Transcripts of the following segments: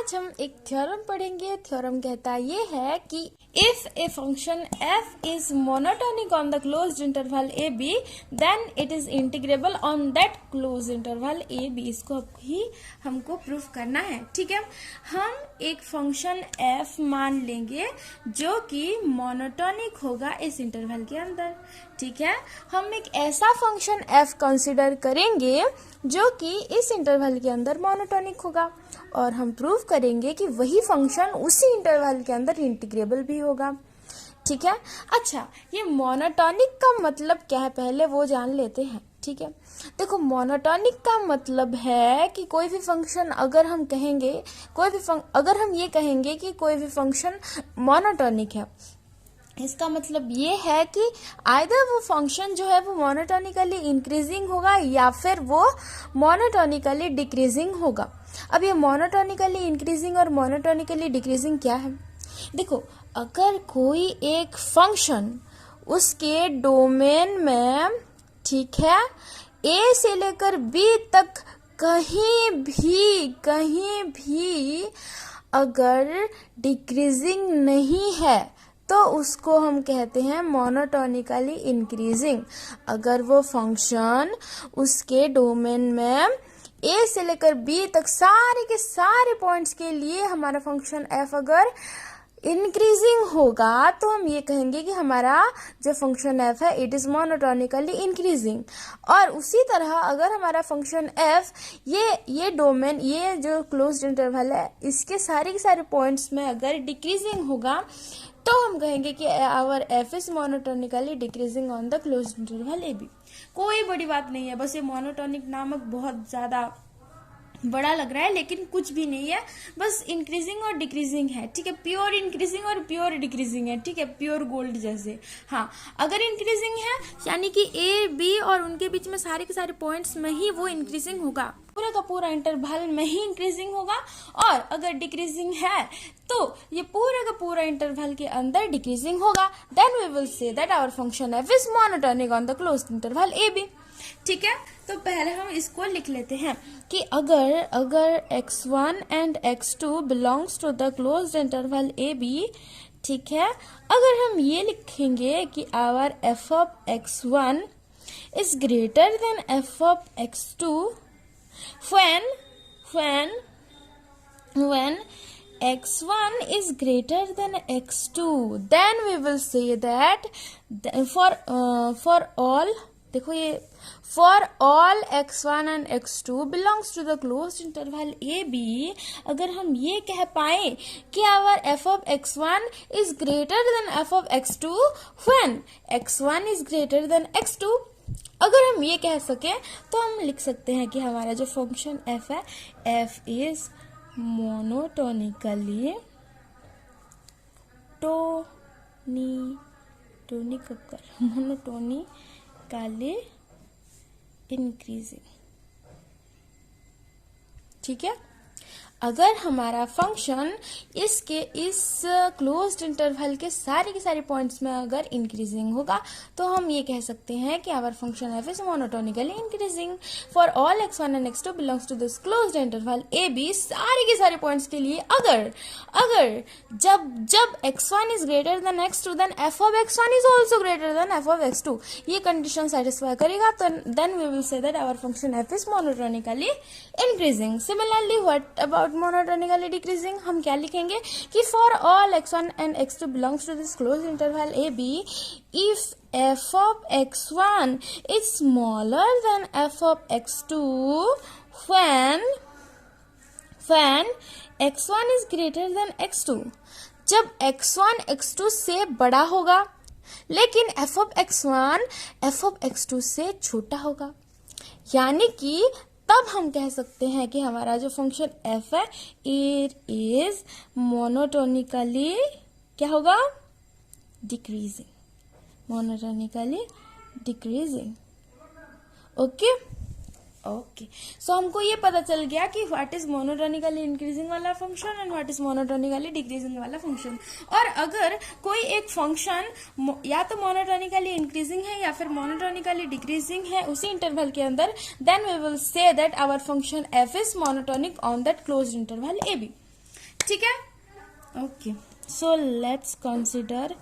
आज हम एक थ्योरम पढ़ेंगे। थ्योरम कहता ये है कि if a function f is monotonic on the closed interval A B then it is integrable on that close interval A b. इसको ही हमको प्रूफ करना है। ठीक है, हम एक फंक्शन f मान लेंगे जो कि मोनोटोनिक होगा इस इंटरवल के अंदर। ठीक है, हम एक ऐसा फंक्शन f कंसिडर करेंगे जो कि इस इंटरवल के अंदर मोनोटोनिक होगा और हम प्रूव करेंगे कि वही फंक्शन उसी इंटरवल के अंदर इंटीग्रेबल भी होगा। ठीक है, अच्छा ये मोनोटोनिक का मतलब क्या है पहले वो जान लेते हैं। ठीक है, देखो मोनोटोनिक का मतलब है कि कोई भी फंक्शन अगर हम कहेंगे अगर हम ये कहेंगे कि कोई भी फंक्शन मोनोटोनिक है, इसका मतलब ये है कि आइदर वो फंक्शन जो है वो मोनोटोनिकली इंक्रीजिंग होगा या फिर वो मोनोटोनिकली डिक्रीजिंग होगा। अब ये मोनोटोनिकली इंक्रीजिंग और मोनोटोनिकली डिक्रीजिंग क्या है? देखो, अगर कोई एक फंक्शन उसके डोमेन में, ठीक है, ए से लेकर बी तक कहीं भी अगर डिक्रीजिंग नहीं है तो उसको हम कहते हैं मोनोटोनिकली इंक्रीजिंग। अगर वो फंक्शन उसके डोमेन में ए से लेकर बी तक सारे के सारे पॉइंट्स के लिए हमारा फंक्शन एफ अगर इंक्रीजिंग होगा तो हम ये कहेंगे कि हमारा जो फंक्शन एफ है इट इज मोनोटोनिकली इंक्रीजिंग। और उसी तरह अगर हमारा फंक्शन एफ ये डोमेन, ये जो क्लोज्ड इंटरवल है, इसके सारे के सारे पॉइंट्स में अगर डिक्रीजिंग होगा तो हम कहेंगे कि our f is monotonically decreasing on the closed interval A b. कोई बड़ी बात नहीं है, बस ये मोनोटोनिक नामक बहुत ज्यादा बड़ा लग रहा है लेकिन कुछ भी नहीं है, बस इंक्रीजिंग और डिक्रीजिंग है। ठीक है, प्योर इंक्रीजिंग और प्योर डिक्रीजिंग है। ठीक है, प्योर गोल्ड जैसे। हाँ, अगर इंक्रीजिंग है यानी कि ए बी और उनके बीच में सारे के सारे पॉइंट्स में ही वो इंक्रीजिंग होगा, पूरा का पूरा इंटरवल में ही इंक्रीजिंग होगा। और अगर डिक्रीजिंग है तो ये पूरा का पूरा इंटरवल के अंदर डिक्रीजिंग होगा। Then we will say that our function f is monotonic on the closed interval A b. ठीक है, तो पहले हम इसको लिख लेते हैं कि अगर x1 and x2 belongs to the closed interval A b, ठीक है, अगर हम ये लिखेंगे कि our f of x1 is greater than f of x2 when x1 is greater than x2, then we will say that for all, देखो ये for all x1 and x2 belongs to the closed interval a b, अगर हम ये कह पाए कि our f of x1 is greater than f of x2 when x1 is greater than x2, अगर हम ये कह सके तो हम लिख सकते हैं कि हमारा जो फंक्शन f है f is मोनोटोनिकली इंक्रीजिंग। ठीक है, अगर हमारा फंक्शन इस क्लोज्ड इंटरवल के सारे पॉइंट्स में अगर इंक्रीजिंग होगा तो हम ये कह सकते हैं कि our function f is monotonically increasing for all x1 and x2 belongs to this closed interval A b. सारे के सारे पॉइंट्स के लिए अगर जब x1 is greater than x2 then f of x1 is also greater than f of x2, ये condition satisfy करेगा तो then we will say that our function f is monotonically increasing. Similarly what about monotonically decreasing, हम क्या लिखेंगे कि for all x1 and x2 belongs to this closed interval A b, if f of x1 is smaller than f of x2 when x1 is greater than x2, जब x1 x2 से बड़ा होगा लेकिन f of x1 f of x2 से छोटा होगा, यानी कि तब हम कह सकते हैं कि हमारा जो फंक्शन f है इट इज मोनोटोनिकली क्या होगा? Decreasing, monotonically decreasing. ओके, सो हमको ये पता चल गया कि व्हाट इज मोनोटोनिकली इंक्रीजिंग वाला function and what is monotonically decreasing वाला फंक्शन। और अगर कोई एक फंक्शन या तो मोनोटोनिकली इंक्रीजिंग है या फिर मोनोटोनिकली डिक्रीजिंग है उसी इंटरवल के अंदर, then we will say that our function f is monotonic on that closed interval A b. ठीक है, okay. So let's consider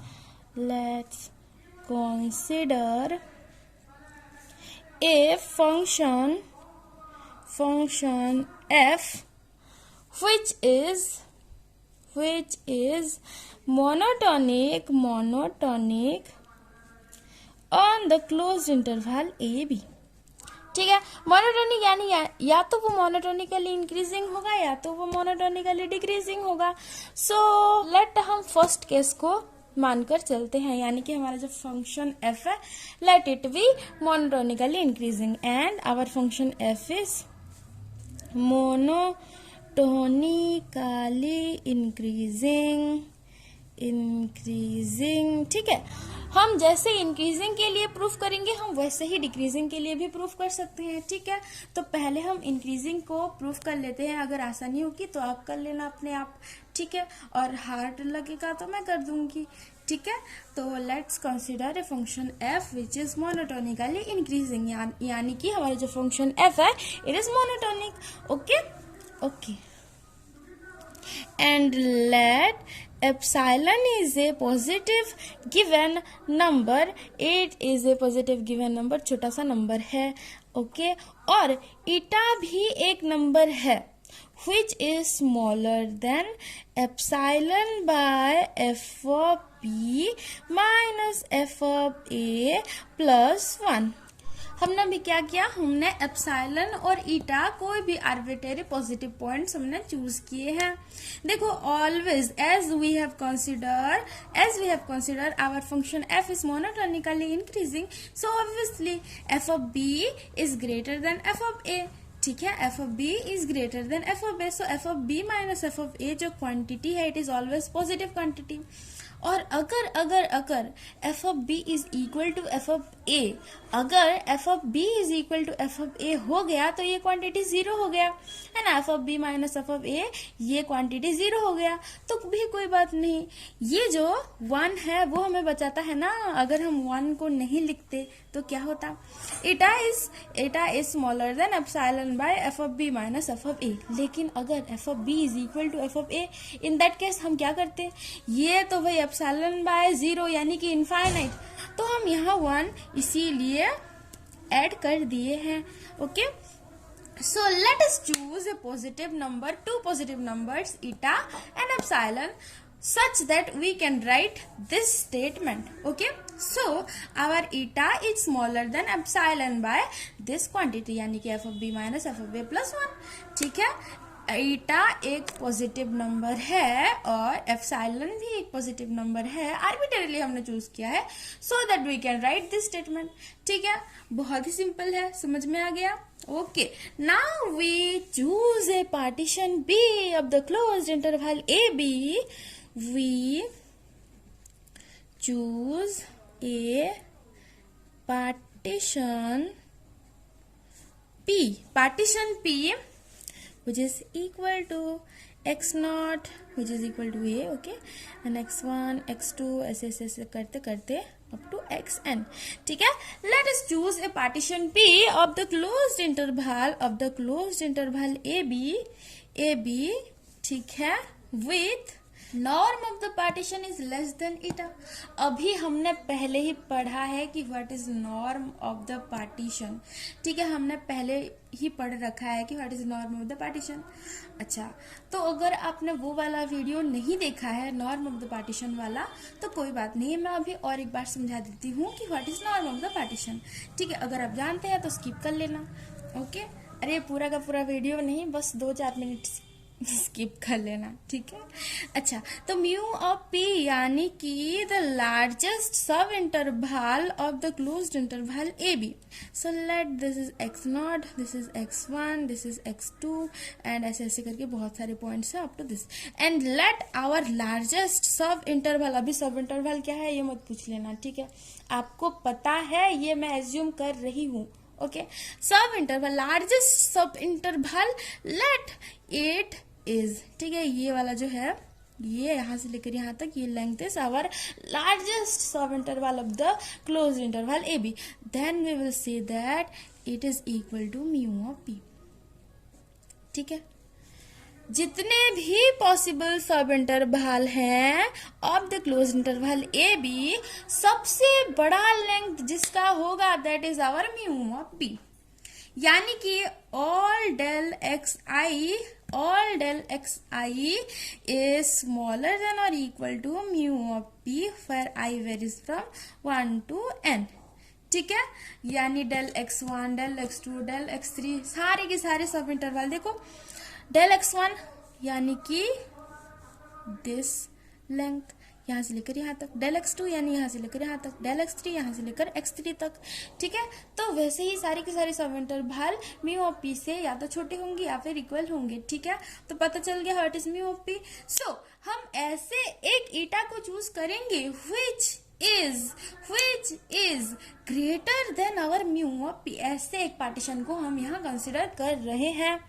a function f which is monotonic on the closed interval a b. ठीक है, monotonic यानी या तो वो monotonically increasing होगा या तो वो मोनोटोनिकली डिक्रीजिंग होगा. सो लेट हम फर्स्ट केस को मानकर चलते हैं, यानी कि हमारा जो फंक्शन f है, let it be monotonically increasing and our function f is monotonically increasing. ठीक है, हम जैसे इंक्रीजिंग के लिए प्रूफ करेंगे हम वैसे ही डिक्रीजिंग के लिए भी प्रूफ कर सकते हैं. ठीक है, तो पहले हम इंक्रीजिंग को प्रूफ कर लेते हैं. अगर आसानी होगी तो आप कर लेना अपने आप. ठीक है, और हार्ड लगेगा तो मैं कर दूंगी. ठीक है, तो let's consider a function f which is monotonically increasing, यानी कि हमारा जो फंक्शन f है it is monotonic. Okay, and let epsilon is a positive given number. It is a positive given number, छोटा सा नंबर है. ओके, और ईटा भी एक नंबर है which is smaller than epsilon by f of b minus f of a plus 1. हमने भी क्या किया, हमने एप्सिलॉन और ईटा कोई भी आर्बिट्रेरी पॉजिटिव पॉइंट्स हमने चूज किए हैं. देखो, always as we have consider our function f is monotonically increasing, so obviously f of b is greater than f of a. ठीक है, f of b is greater than f of a, so f of b minus f of a जो quantity है it is always positive quantity. और अगर f of b is equal to f of a, अगर f of b is equal to f of a हो गया तो ये quantity zero हो गया है ना. f of b minus f of a ये क्वांटिटी जीरो हो गया तो भी कोई बात नहीं. ये जो 1 है वो हमें बचाता है ना. अगर हम 1 को नहीं लिखते तो क्या होता, eta is smaller than epsilon by f of b minus f of a. लेकिन अगर f of b is equal to f of a, in that case हम क्या करते, ये तो भाई एप्सिलॉन बाय 0 यानी कि इनफाइनाइट, तो हम यहाँ 1 इसीलिए ऐड कर दिए हैं. Okay, so let us choose a positive number, two positive numbers eta and epsilon, such that we can write this statement. Okay, so our eta is smaller than epsilon by this quantity, यानी कि f of b minus f of a plus 1. ठीक है, ईटा एक positive number है और epsilon भी एक positive number है, आर्बिट्रेरीली हमने चूज किया है, so that we can write this statement. ठीक है, बहुत ही सिंपल है, समझ में आ गया. Okay, now we choose a partition b of the closed interval A b. We choose a partition P which is equal to x naught which is equal to a. Okay, and x1 x2 ऐसे करते करते up to xn. ठीक है, let us choose a partition P of the closed interval AB. ठीक है, with norm of the partition is less than eta. अभी हमने पहले ही पढ़ा है कि what is norm of the partition. ठीक है, हमने पहले ही पढ़ रखा है कि what is norm of the partition. अच्छा, तो अगर आपने वो वाला वीडियो नहीं देखा है norm of the partition वाला तो कोई बात नहीं, मैं अभी और एक बार समझा देती हूँ कि what is norm of the partition. ठीक है, अगर आप जानते हैं तो स्किप कर लेना. ओके, अरे पूरा का पूरा वीडियो नहीं, बस 2-4 मिनट स्किप कर लेना. ठीक है, अच्छा, तो म्यू ऑफ पी यानी कि द लार्जेस्ट सब interval of the closed interval A b. So let this is x naught, this is x1, this is x2 and ऐसे करके बहुत सारे पॉइंट्स है up to this. And let our largest सब interval, अभी sub interval क्या है ये मत पूछ लेना. ठीक है, आपको पता है, ये मैं एज्यूम कर रही हूँ. ओके, सब इंटरवल, लार्जेस्ट सब इंटरवल, लेट इट इज. ठीक है, ये वाला जो है ये यहाँ से लेकर यहाँ तक ये लेंथ इज आवर लार्जेस्ट सब interval of the close interval A B. Then we will say that it is equal to mu of P. ठीक है, जितने भी पॉसिबल सब इंटरवल हैं of the close interval A B, सबसे बड़ा length जिसका होगा that is our mu of B, यानी कि all del x I is smaller than और equal to mu of B where I varies from 1 to n। ठीक है, यानी del x1, del x2, del x3 सारे के सारे सब इंटरवल देखो, डेल x1 यानी कि दिस लेंथ यहां से लेकर यहां तक, डेल x2 यानी यहां से लेकर यहां तक, डेल x3 यहां से लेकर x3 तक। ठीक है, तो वैसे ही सारे के सारे सब इंटरवल म्यू ऑफ पी से या तो छोटे होंगे या फिर इक्वल होंगे। ठीक है, तो पता चल गया what is mu of P. So हम ऐसे एक ईटा को चूज करेंगे which is greater than our mu of p। ऐसे एक पार्टीशन को हम यहाँ कंसिडर कर रहे हैं।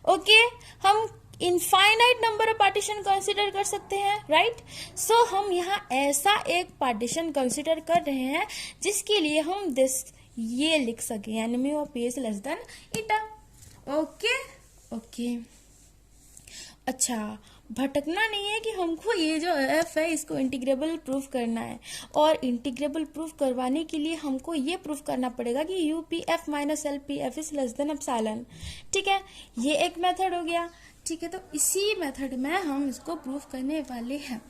ओके, हम infinite number of partition consider कर सकते हैं, राइट। सो हम यहाँ ऐसा एक पार्टीशन कंसिडर कर रहे हैं जिसके लिए हम दिस ये लिख सके, यानी mu of P is less than eta. Okay, अच्छा, भटकना नहीं है कि हमको ये जो एफ है इसको इंटीग्रेबल प्रूफ करना है, और इंटीग्रेबल प्रूफ करवाने के लिए हमको ये प्रूफ करना पड़ेगा कि U P F minus L P F is less than epsilon. ठीक है, ये एक मेथड हो गया। ठीक है, तो इसी मेथड में हम इसको प्रूफ करने वाले हैं।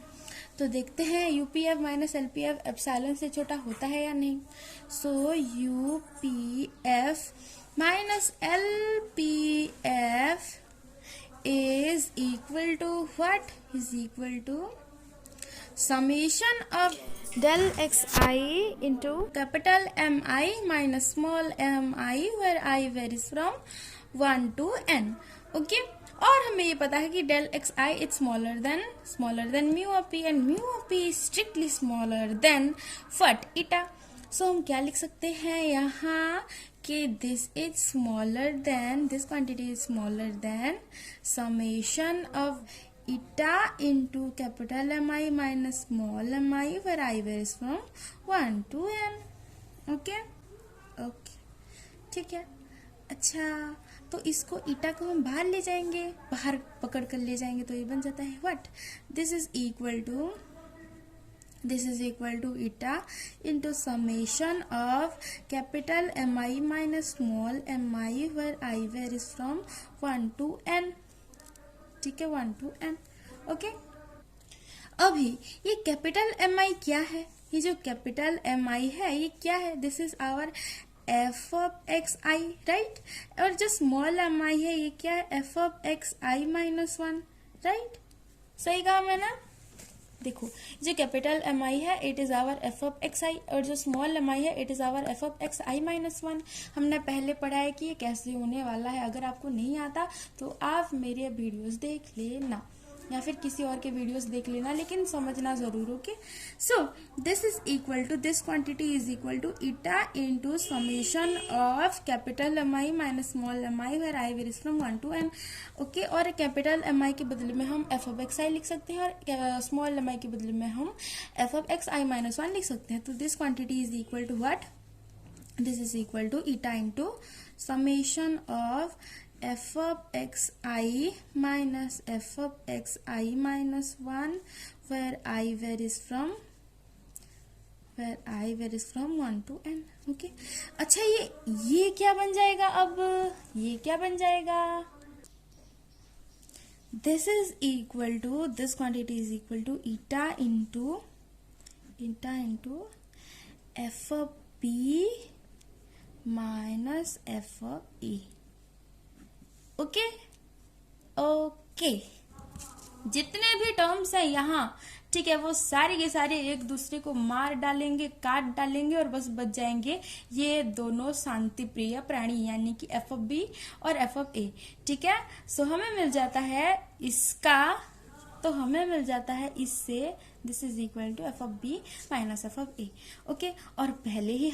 तो देखते हैं U P F minus L P F epsilon से छोटा होता है या नहीं। So U P F minus L P F is equal to what? Is equal to summation of del xi into capital Mi minus small mi where I varies from 1 to n। Okay, और हमें ये पता है कि del xi is smaller than mu of p and mu of p is strictly smaller than what? eta। सो हम क्या लिख सकते हैं यहाँ कि this is smaller than, this quantity is smaller than summation of eta into capital M I minus small M I where I varies from 1 to n। Okay, ठीक है। अच्छा, तो इसको ईटा को हम बाहर ले जाएंगे, बाहर पकड़ कर ले जाएंगे, तो ये बन जाता है what? This is equal to eta into summation of capital Mi minus small mi where I varies from 1 to n। ठीक है, 1 to n। ओके, अभी ये कैपिटल Mi क्या है? ये जो कैपिटल Mi है ये क्या है? This is our f of xi, right. और जो स्मॉल mi है ये क्या है? f of xi minus 1, right. सही कहा मैंने? देखो, जो कैपिटल mi है it is our f of xi, और जो स्मॉल mi है it is our f of xi minus 1। हमने पहले पढ़ा है कि ये कैसे होने वाला है। अगर आपको नहीं आता तो आप मेरे वीडियोस देख लेना या फिर किसी और के वीडियोस देख लेना, लेकिन समझना जरूर। Okay, so this is equal to, this quantity is equal to eta into summation of capital mi minus small mi where I varies from 1 to n। Okay, और कैपिटल mi के बदले में हम f ऑफ xi लिख सकते हैं, और small mi के बदले में हम f ऑफ xi माइनस 1 लिख सकते हैं। तो this quantity is equal to what? This is equal to eta into summation of f of xi minus f of xi minus 1 where I varies from 1 to n। Okay, अच्छा, ये क्या बन जाएगा? अब ये क्या बन जाएगा? This is equal to, this quantity is equal to eta into f of p minus f of e। Okay, जितने भी टर्म्स हैं यहाँ, ठीक है, वो सारे के सारे एक दूसरे को मार डालेंगे, काट डालेंगे, और बस बच जाएंगे ये दोनों शांति प्रिय प्राणी, यानी कि f ऑफ b और f ऑफ a। ठीक है, सो हमें मिल जाता है इसका, तो हमें मिल जाता है इससे this is equal to f of b minus f of a। Okay, और पहले ही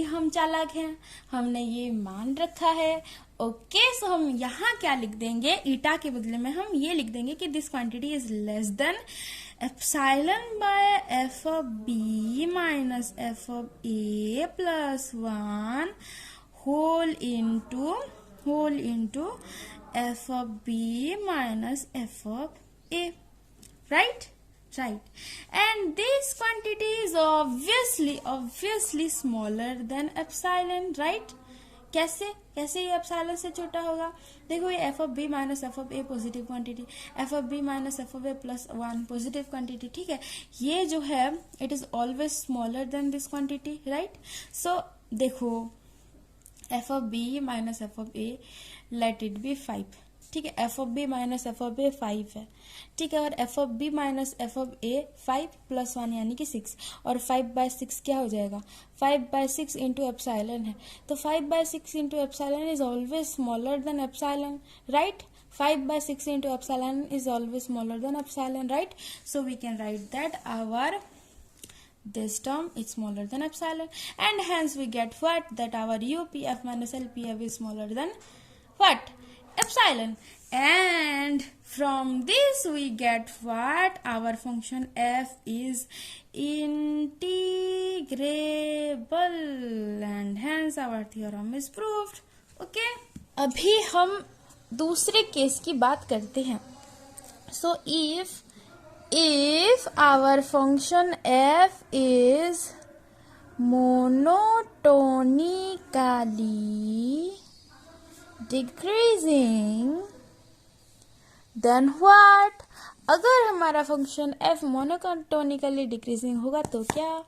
हम चालाक हैं, हमने ये मान रखा है। ओके, सो हम यहाँ क्या लिख देंगे? ईटा के बदले में हम ये लिख देंगे कि this quantity is less than epsilon by f of b minus f of a plus 1 whole into f of b minus f of a, right? Right. And this quantity is obviously smaller than epsilon, right? कैसे कैसे ये epsilon से छोटा होगा? देखो ये F of B minus F of A positive quantity, F of B minus F of A plus 1 positive quantity, ठीक है? ये जो है it is always smaller than this quantity, right? So देखो F of B minus F of A, let it be 5, ठीक है? F of B minus F of A 5 है, ठीक है? और F of B minus F of A 5 plus 1 यानी कि 6, और 5/6 क्या हो जाएगा? 5/6 इंटू एप्सिलॉन है, तो 5/6 into epsilon is always smaller than epsilon, right? 5/6 into epsilon is always smaller than epsilon, right? So we can write that this term is smaller than epsilon, and hence we get what? That our UPF minus LPF is smaller than what? Epsilon. And from this we get what? Our function f is integrable, and hence our theorem is proved. Okay? अभी हम दूसरे case की बात करते हैं. So if our function f is monotonically decreasing, then what? अगर हमारा function f monotonically decreasing होगा तो क्या?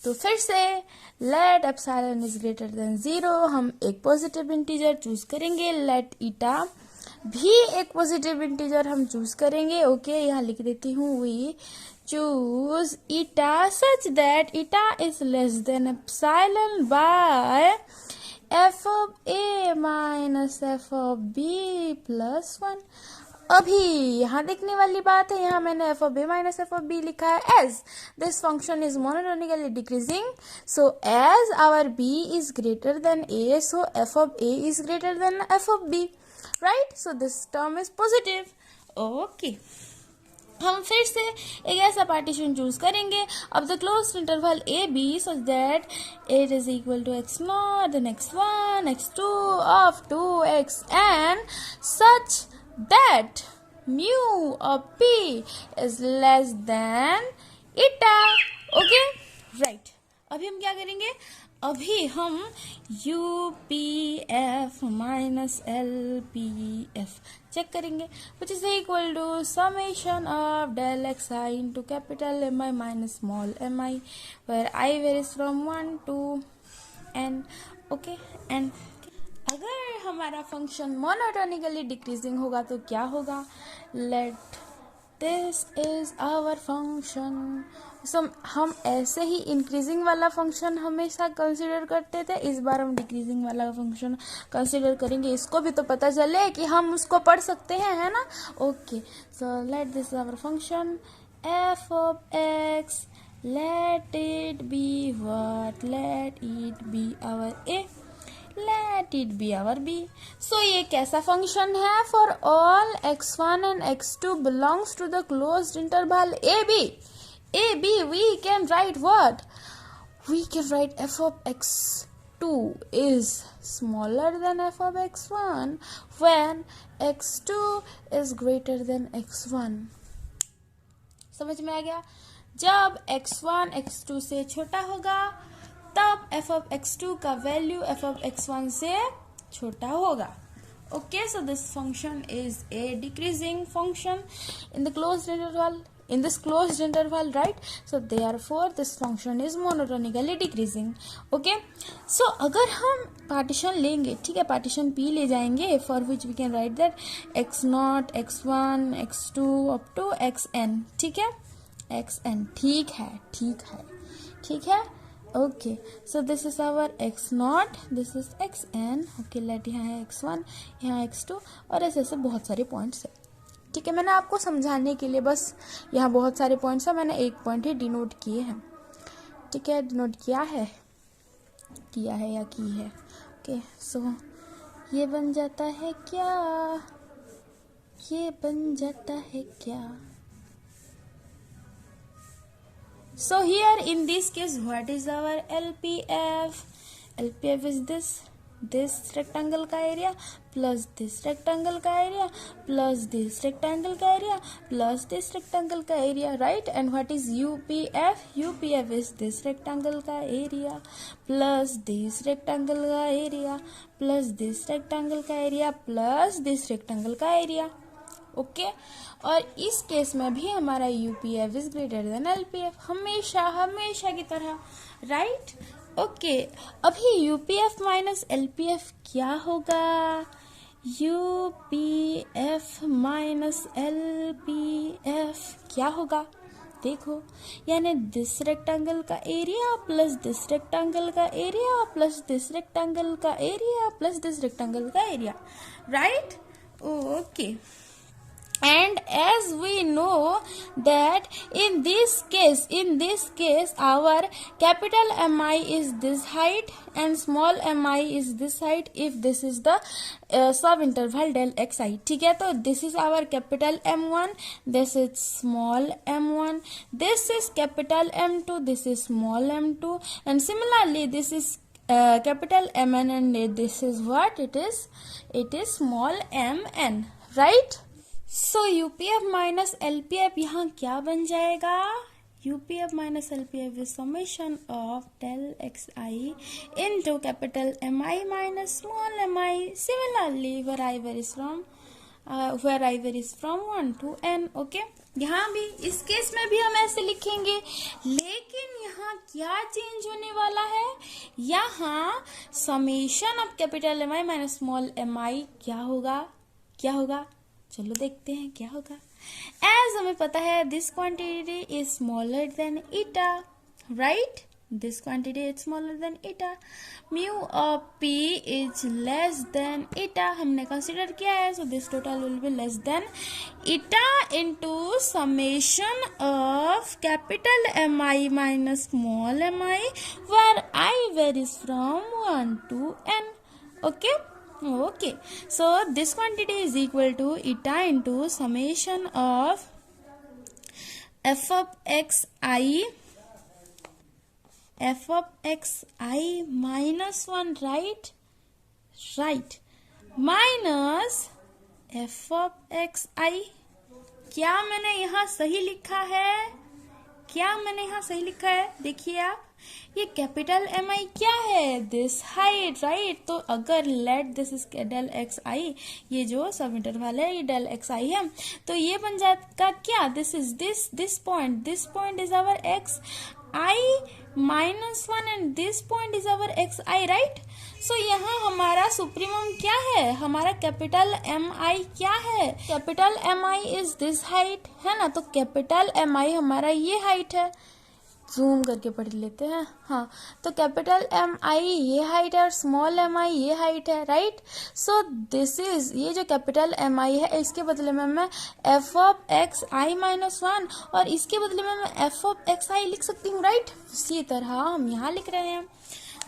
तो फिर से let epsilon is greater than 0, हम एक पॉजिटिव इंटीजर चूज करेंगे. लेट ईटा भी एक पॉजिटिव इंटीजर हम चूज करेंगे. ओके, यहाँ लिख देती हूँ, we choose eta such that eta is less than epsilon by F of A minus F of B plus 1. अभी यहाँ देखने वाली बात है, यहाँ मैंने f of B minus F of b लिखा है. As this function is monotonically decreasing, so as our b is greater than a, so f of a is greater than f of B, right? So this term is positive. Okay, हम फिर से एक ऐसा partition choose करेंगे of the closed interval A b such that it is equal to x naught then x1 x2 of 2xn such that mu of p is less than eta. Okay, right. अभी हम क्या करेंगे? अभी हम UPF minus LPF check करेंगे, which is equal to summation of del xi into capital Mi minus small mi, where I varies from 1 to n. Okay, and अगर हमारा function monotonically decreasing होगा तो क्या होगा? Let this is our function. So हम ऐसे ही increasing वाला फंक्शन हमेशा कंसीडर करते थे, इस बार हम डिक्रीजिंग वाला फंक्शन कंसीडर करेंगे. इसको भी तो पता चले कि हम उसको पढ़ सकते हैं, है ना? Okay, so let this our function f of x, let it be what? Let it be our a, let it be our b. So ये कैसा फंक्शन है? For all x1 and x2 belongs to the closed interval ab. We can write what? We can write f of x2 is smaller than f of x1 when x2 is greater than x1. समझ में आ गया? जब x1 x2 से छोटा होगा तब f of x2 का वैल्यू f of x1 से छोटा होगा. Okay, so this function is a decreasing function in the closed interval, in this closed interval, right? So therefore this function is monotonically decreasing. Okay, so अगर हम partition लेंगे, ठीक है, partition P ले जाएंगे, for which we can write that x0 x1 x2 up to xn, ठीक है? xn, ठीक है. Okay, so this is our x0, this is xn. Okay, let यहाँ है x1, यहाँ x2, और ऐसे बहुत सारे पॉइंट्स है. ठीक है, मैंने आपको समझाने के लिए बस यहाँ बहुत सारे पॉइंट्स है, मैंने एक पॉइंट ही डिनोट किए हैं. ठीक है, डिनोट किया है या की है. ओके, सो ये बन जाता है क्या? So here in this case, what is our LPF? LPF is this. This rectangle का एरिया प्लस दिस रेक्टेंगल का एरिया प्लस दिस रेक्टेंगल का एरिया प्लस दिस रेक्टेंगल का area, right? And what is UPF? UPF is this rectangle का area plus this rectangle का area plus this rectangle का area plus this rectangle का area, okay. और इस case में भी हमारा UPF is greater then LPF, हमेशा हमेशा की तरह, राइट? ओके, अभी यूपीएफ माइनस एलपीएफ क्या होगा? यूपीएफ माइनस एलपीएफ क्या होगा? देखो, यानी दिस रेक्टेंगल का एरिया प्लस दिस रेक्टेंगल का एरिया प्लस दिस रेक्टेंगल का एरिया प्लस दिस रेक्टेंगल का area, right? Okay. And as we know that in this case our capital MI is this height and small mi is this height if this is the sub interval del xi, ठीक है? तो this is our capital M1, this is small m1, this is capital M2, this is small m2, and similarly this is capital Mn and this is what it is small mn, right? So UPF minus LPF यहाँ क्या बन जाएगा? UPF minus LPF is summation of del x i into capital M I minus small M i, similarly where I varies from 1 to n, okay. यहाँ भी इस case में भी हम ऐसे लिखेंगे, लेकिन यहाँ क्या चेंज होने वाला है? यहाँ summation of capital M I minus small M आई क्या होगा? चलो देखते हैं क्या होगा। एज हमें पता है this quantity is smaller than eta, right? This quantity is smaller than eta, mu of P is less than eta हमने कंसिडर किया है, so this total will be less than eta into summation of capital M I minus small M I where I varies from 1 to n, okay? Okay, so this quantity is equal to eta into summation of f of xi minus 1, right? Minus f of xi. क्या मैंने यहाँ सही लिखा है? देखिए आप, ये capital M आई क्या है? This height, right? तो अगर let this is del x I, ये जो सब इंटरवल है ये डेल एक्स आई है, तो ये बन जाएगा क्या? This is this point is our X I minus 1 and this point is our X I, right? So यहाँ हमारा सुप्रीमम क्या है? हमारा कैपिटल एम आई क्या है? Capital M i is this height, है ना? तो कैपिटल एम आई हमारा ये हाइट है, जूम करके पढ़ लेते हैं, हाँ। तो कैपिटल एम आई ये हाइट है और स्मॉल एम आई ये हाइट है, राइट? सो दिस इज, ये जो कैपिटल एम आई है इसके बदले में मैं F of x I minus 1 और इसके बदले में मैं एफ ऑफ एक्स आई लिख सकती हूँ, राइट? इसी तरह हम यहाँ लिख रहे हैं,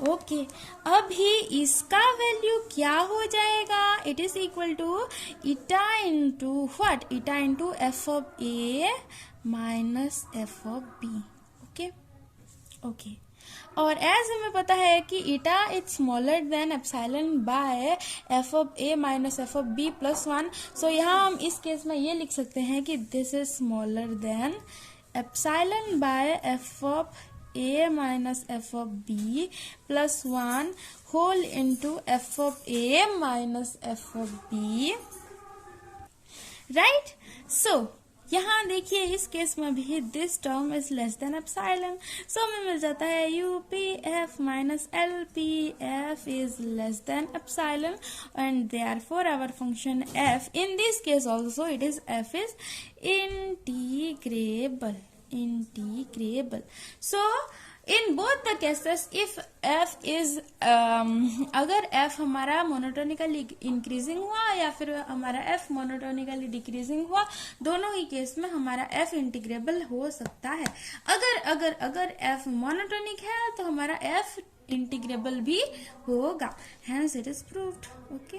ओके। अभी इसका वैल्यू क्या हो जाएगा? It is equal to eta into what? Eta into F of A minus F of b, okay. और एज हमें पता है कि eta is smaller than epsilon by F of A minus F of B plus 1, so यहाँ हम इस case में ये लिख सकते हैं कि this is smaller than epsilon by F of A minus F of B plus 1 whole into F of A minus F of B, right? So यहाँ देखिए इस केस में भी this term is less than epsilon, so हमें मिल जाता है UPF minus LPF is less than epsilon and therefore our function F in this case also it is F is integrable. So in both the cases if F is अगर F हमारा monotonically increasing हुआ या फिर हमारा F monotonically decreasing हुआ, दोनों ही case में हमारा एफ इंटीग्रेबल हो सकता है. अगर एफ मोनोटोनिक है तो हमारा एफ इंटीग्रेबल भी होगा. Hence it is proved. Okay.